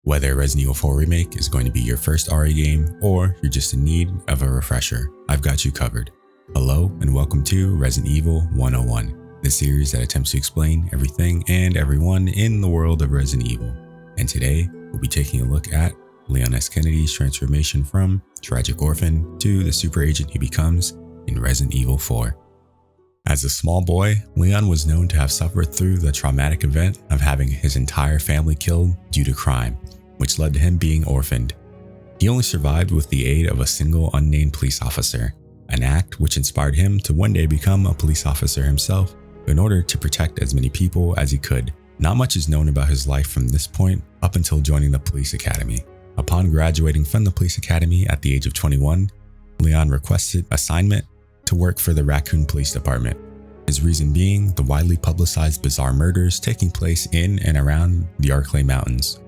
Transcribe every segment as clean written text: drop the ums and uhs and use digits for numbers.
Whether Resident Evil 4 Remake is going to be your first RE game or you're just in need of a refresher, I've got you covered. Hello and welcome to Resident Evil 101, the series that attempts to explain everything and everyone in the world of Resident Evil. And today, we'll be taking a look at Leon S. Kennedy's transformation from tragic orphan to the super agent he becomes in Resident Evil 4. As a small boy, Leon was known to have suffered through the traumatic event of having his entire family killed due to crime, which led to him being orphaned. He only survived with the aid of a single unnamed police officer, an act which inspired him to one day become a police officer himself in order to protect as many people as he could. Not much is known about his life from this point up until joining the police academy. Upon graduating from the police academy at the age of 21, Leon requested assignment to work for the Raccoon Police Department. His reason being the widely publicized bizarre murders taking place in and around the Arklay Mountains.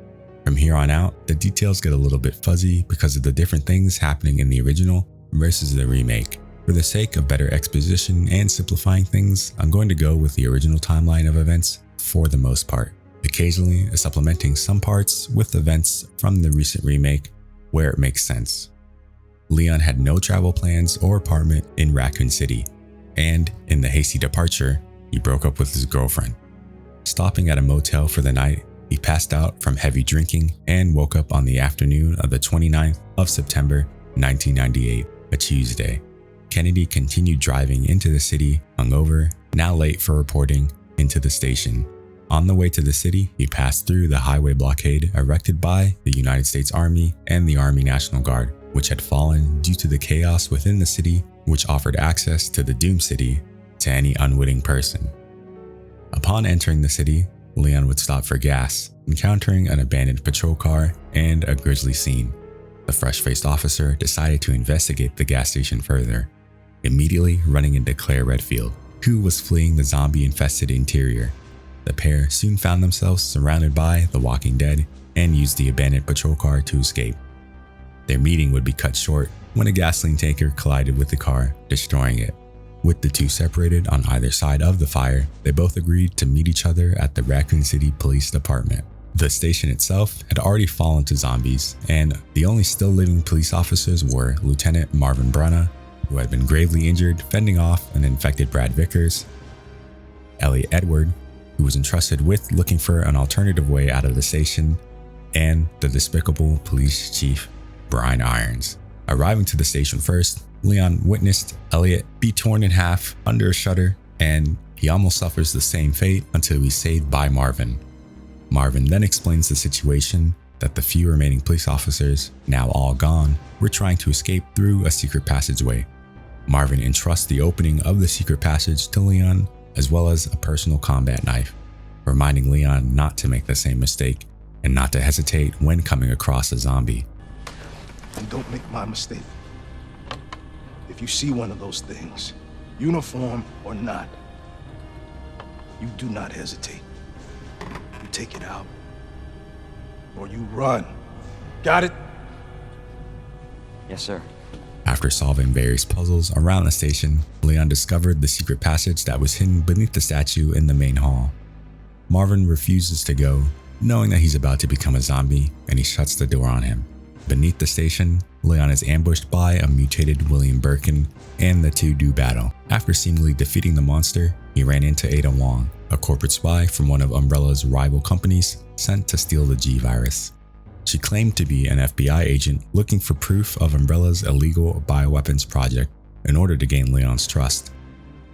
From here on out, the details get a little bit fuzzy because of the different things happening in the original versus the remake. For the sake of better exposition and simplifying things, I'm going to go with the original timeline of events for the most part, occasionally supplementing some parts with events from the recent remake where it makes sense. Leon had no travel plans or apartment in Raccoon City, and in the hasty departure, he broke up with his girlfriend. Stopping at a motel for the night, he passed out from heavy drinking and woke up on the afternoon of the 29th of September 1998, a Tuesday. Kennedy continued driving into the city, hungover, now late for reporting, into the station. On the way to the city, he passed through the highway blockade erected by the United States Army and the Army National Guard, which had fallen due to the chaos within the city, which offered access to the Doom City to any unwitting person. Upon entering the city, Leon would stop for gas, encountering an abandoned patrol car and a grisly scene. The fresh-faced officer decided to investigate the gas station further, immediately running into Claire Redfield, who was fleeing the zombie-infested interior. The pair soon found themselves surrounded by the Walking Dead and used the abandoned patrol car to escape. Their meeting would be cut short when a gasoline tanker collided with the car, destroying it. With the two separated on either side of the fire, they both agreed to meet each other at the Raccoon City Police Department. The station itself had already fallen to zombies, and the only still living police officers were Lieutenant Marvin Brunna, who had been gravely injured fending off an infected Brad Vickers, Elliot Edward, who was entrusted with looking for an alternative way out of the station, and the despicable police chief, Brian Irons. Arriving to the station first, Leon witnessed Elliot be torn in half under a shutter, and he almost suffers the same fate until he's saved by Marvin. Marvin then explains the situation that the few remaining police officers, now all gone, were trying to escape through a secret passageway. Marvin entrusts the opening of the secret passage to Leon, as well as a personal combat knife, reminding Leon not to make the same mistake and not to hesitate when coming across a zombie. And don't make my mistake. If you see one of those things, uniform or not, you do not hesitate. You take it out, or you run. Got it? Yes, sir. After solving various puzzles around the station, Leon discovered the secret passage that was hidden beneath the statue in the main hall. Marvin refuses to go, knowing that he's about to become a zombie, and he shuts the door on him. Beneath the station, Leon is ambushed by a mutated William Birkin, and the two do battle. After seemingly defeating the monster, he ran into Ada Wong, a corporate spy from one of Umbrella's rival companies sent to steal the G-Virus. She claimed to be an FBI agent looking for proof of Umbrella's illegal bioweapons project in order to gain Leon's trust.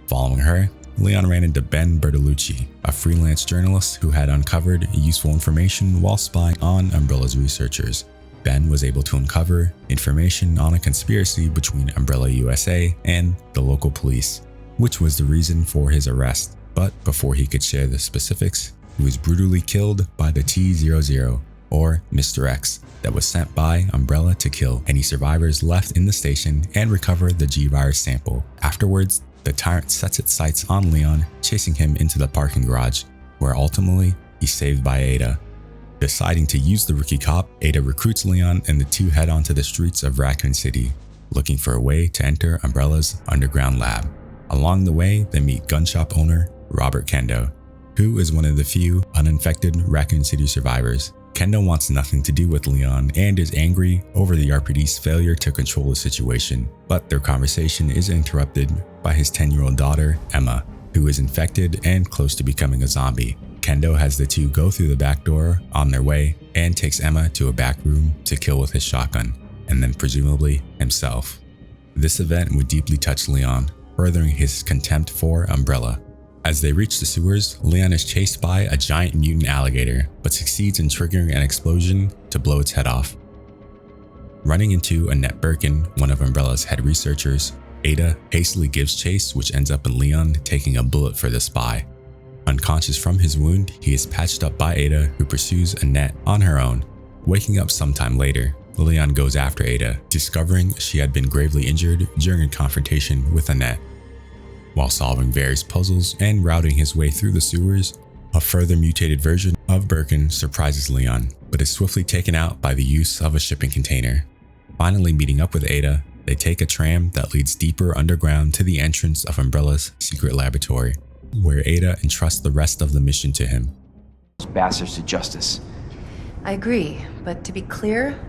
Following her, Leon ran into Ben Bertolucci, a freelance journalist who had uncovered useful information while spying on Umbrella's researchers. Ben was able to uncover information on a conspiracy between Umbrella USA and the local police, which was the reason for his arrest. But before he could share the specifics, he was brutally killed by the T-00, or Mr. X, that was sent by Umbrella to kill any survivors left in the station and recover the G-Virus sample. Afterwards, the tyrant sets its sights on Leon, chasing him into the parking garage, where ultimately he's saved by Ada. Deciding to use the rookie cop, Ada recruits Leon and the two head onto the streets of Raccoon City, looking for a way to enter Umbrella's underground lab. Along the way, they meet gun shop owner Robert Kendo, who is one of the few uninfected Raccoon City survivors. Kendo wants nothing to do with Leon and is angry over the RPD's failure to control the situation, but their conversation is interrupted by his 10-year-old daughter, Emma, who is infected and close to becoming a zombie. Kendo has the two go through the back door on their way and takes Emma to a back room to kill with his shotgun, and then presumably himself. This event would deeply touch Leon, furthering his contempt for Umbrella. As they reach the sewers, Leon is chased by a giant mutant alligator, but succeeds in triggering an explosion to blow its head off. Running into Annette Birkin, one of Umbrella's head researchers, Ada hastily gives chase, which ends up in Leon taking a bullet for the spy. Unconscious from his wound, he is patched up by Ada, who pursues Annette on her own. Waking up sometime later, Leon goes after Ada, discovering she had been gravely injured during a confrontation with Annette. While solving various puzzles and routing his way through the sewers, a further mutated version of Birkin surprises Leon, but is swiftly taken out by the use of a shipping container. Finally meeting up with Ada, they take a tram that leads deeper underground to the entrance of Umbrella's secret laboratory, where Ada entrusts the rest of the mission to him. Those bastards to justice. I agree, but to be clear,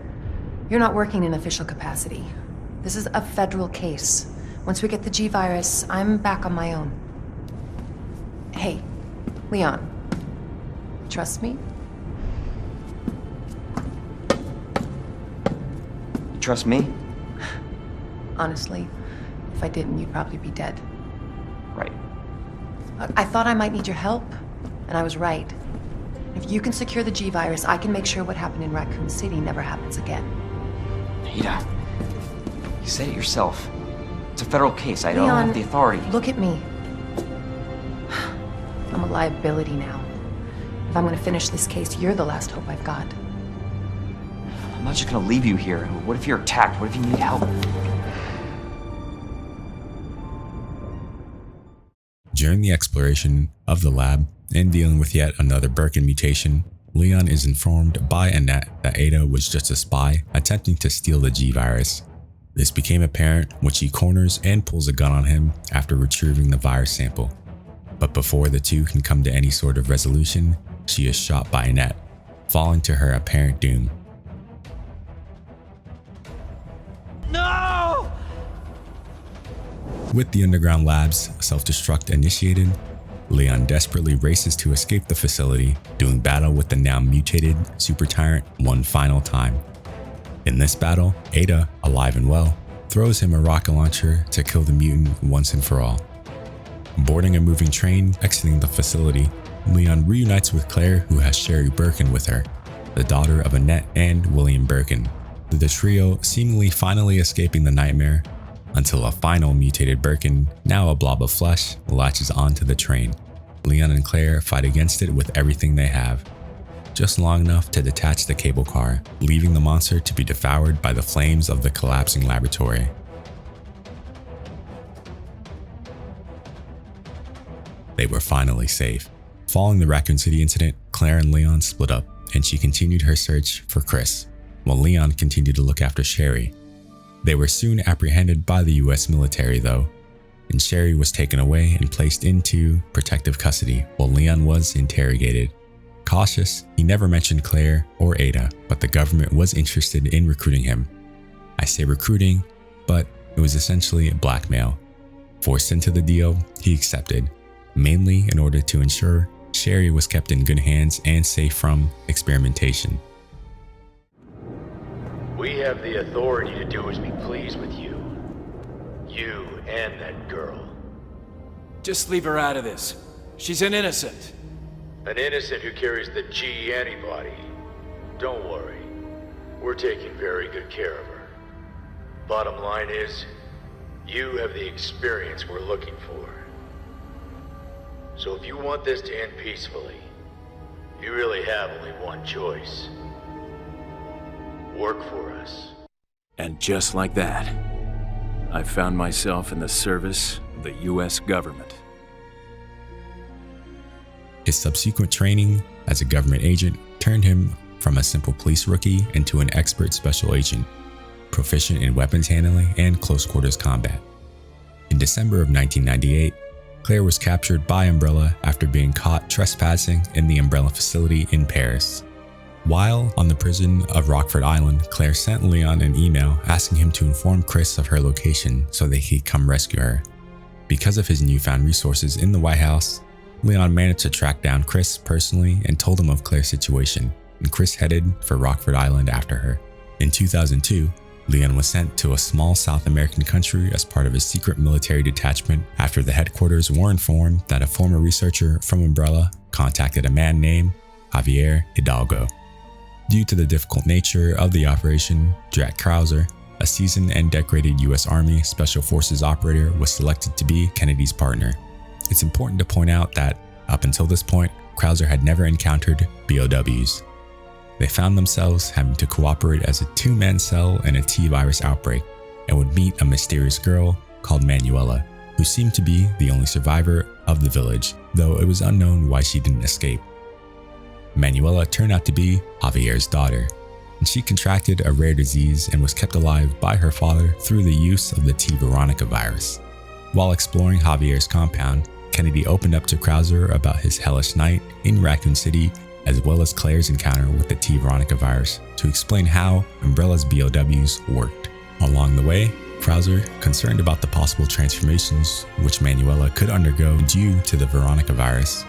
you're not working in official capacity. This is a federal case. Once we get the G virus, I'm back on my own. Hey, Leon, trust me? Trust me? Honestly, if I didn't, you'd probably be dead. Right. I thought I might need your help, and I was right. If you can secure the G virus, I can make sure what happened in Raccoon City never happens again. Ada, you said it yourself. It's a federal case. I don't Leon, have the authority. Look at me. I'm a liability now. If I'm gonna finish this case, you're the last hope I've got. I'm not just gonna leave you here. What if you're attacked? What if you need help? During the exploration of the lab and dealing with yet another Birkin mutation, Leon is informed by Annette that Ada was just a spy attempting to steal the G virus. This became apparent when she corners and pulls a gun on him after retrieving the virus sample. But before the two can come to any sort of resolution, she is shot by Annette, falling to her apparent doom. No! With the underground lab's self-destruct initiated, Leon desperately races to escape the facility, doing battle with the now mutated super tyrant one final time. In this battle, Ada, alive and well, throws him a rocket launcher to kill the mutant once and for all. Boarding a moving train exiting the facility, Leon reunites with Claire, who has Sherry Birkin with her, the daughter of Annette and William Birkin, the trio seemingly finally escaping the nightmare until a final mutated Birkin, now a blob of flesh, latches onto the train. Leon and Claire fight against it with everything they have, just long enough to detach the cable car, leaving the monster to be devoured by the flames of the collapsing laboratory. They were finally safe. Following the Raccoon City incident, Claire and Leon split up, and she continued her search for Chris, while Leon continued to look after Sherry. They were soon apprehended by the US military though, and Sherry was taken away and placed into protective custody while Leon was interrogated. Cautious, he never mentioned Claire or Ada, but the government was interested in recruiting him. I say recruiting, but it was essentially blackmail. Forced into the deal, he accepted, mainly in order to ensure Sherry was kept in good hands and safe from experimentation. We have the authority to do as we please with you. You and that girl. Just leave her out of this. She's an innocent. An innocent who carries the G antibody. Don't worry. We're taking very good care of her. Bottom line is, you have the experience we're looking for. So if you want this to end peacefully, you really have only one choice. Work for us. And just like that, I found myself in the service of the US government. His subsequent training as a government agent turned him from a simple police rookie into an expert special agent, proficient in weapons handling and close quarters combat. In December of 1998, Claire was captured by Umbrella after being caught trespassing in the Umbrella facility in Paris. While on the prison of Rockford Island, Claire sent Leon an email asking him to inform Chris of her location so that he could come rescue her. Because of his newfound resources in the White House, Leon managed to track down Chris personally and told him of Claire's situation, and Chris headed for Rockford Island after her. In 2002, Leon was sent to a small South American country as part of a secret military detachment after the headquarters were informed that a former researcher from Umbrella contacted a man named Javier Hidalgo. Due to the difficult nature of the operation, Jack Krauser, a seasoned and decorated U.S. Army Special Forces operator, was selected to be Kennedy's partner. It's important to point out that, up until this point, Krauser had never encountered B.O.W.s. They found themselves having to cooperate as a two-man cell in a T-virus outbreak and would meet a mysterious girl called Manuela, who seemed to be the only survivor of the village, though it was unknown why she didn't escape. Manuela turned out to be Javier's daughter, and she contracted a rare disease and was kept alive by her father through the use of the T. Veronica virus. While exploring Javier's compound, Kennedy opened up to Krauser about his hellish night in Raccoon City, as well as Claire's encounter with the T. Veronica virus, to explain how Umbrella's B.O.W.s worked. Along the way, Krauser, concerned about the possible transformations which Manuela could undergo due to the Veronica virus,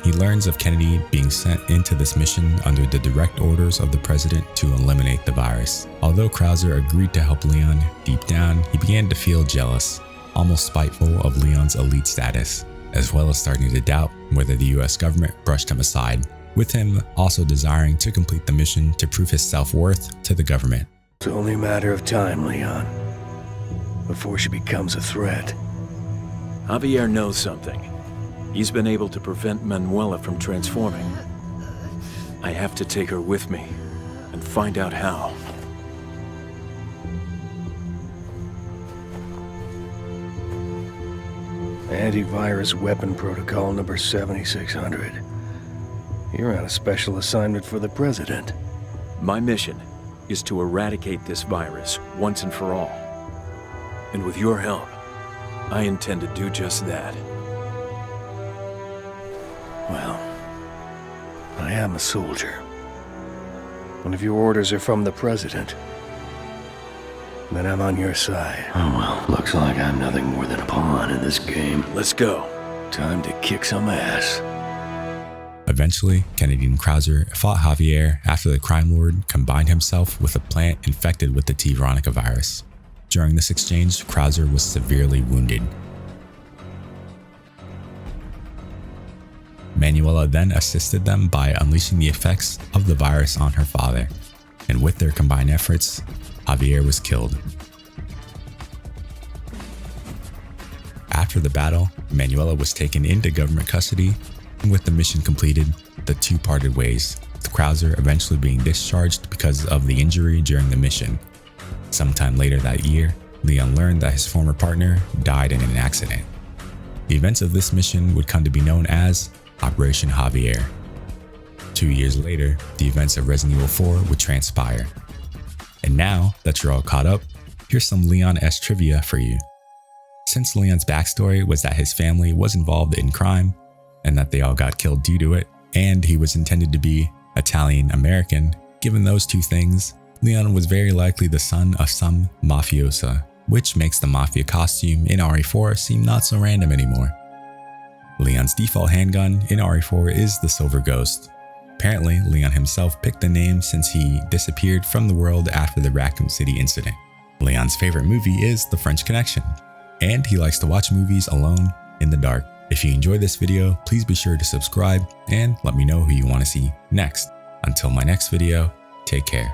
he learns of Kennedy being sent into this mission under the direct orders of the president to eliminate the virus. Although Krauser agreed to help Leon, deep down he began to feel jealous, almost spiteful of Leon's elite status, as well as starting to doubt whether the US government brushed him aside, with him also desiring to complete the mission to prove his self-worth to the government. It's only a matter of time, Leon, before she becomes a threat. Javier knows something. He's been able to prevent Manuela from transforming. I have to take her with me and find out how. Antivirus weapon protocol number 7600. You're on a special assignment for the president. My mission is to eradicate this virus once and for all. And with your help, I intend to do just that. Well, I am a soldier. And if your orders are from the president, then I'm on your side. Oh well, looks like I'm nothing more than a pawn in this game. Let's go. Time to kick some ass. Eventually, Kennedy and Krauser fought Javier after the crime lord combined himself with a plant infected with the T. Veronica virus. During this exchange, Krauser was severely wounded. Manuela then assisted them by unleashing the effects of the virus on her father, and with their combined efforts, Javier was killed. After the battle, Manuela was taken into government custody, and with the mission completed, the two parted ways, with Krauser eventually being discharged because of the injury during the mission. Sometime later that year, Leon learned that his former partner died in an accident. The events of this mission would come to be known as Operation Javier. 2 years later, the events of Resident Evil 4 would transpire. And now that you're all caught up, here's some Leon-esque trivia for you. Since Leon's backstory was that his family was involved in crime, and that they all got killed due to it, and he was intended to be Italian-American, given those two things, Leon was very likely the son of some mafiosa, which makes the mafia costume in RE4 seem not so random anymore. Leon's default handgun in RE4 is the Silver Ghost. Apparently, Leon himself picked the name since he disappeared from the world after the Raccoon City incident. Leon's favorite movie is The French Connection, and he likes to watch movies alone in the dark. If you enjoyed this video, please be sure to subscribe and let me know who you want to see next. Until my next video, take care.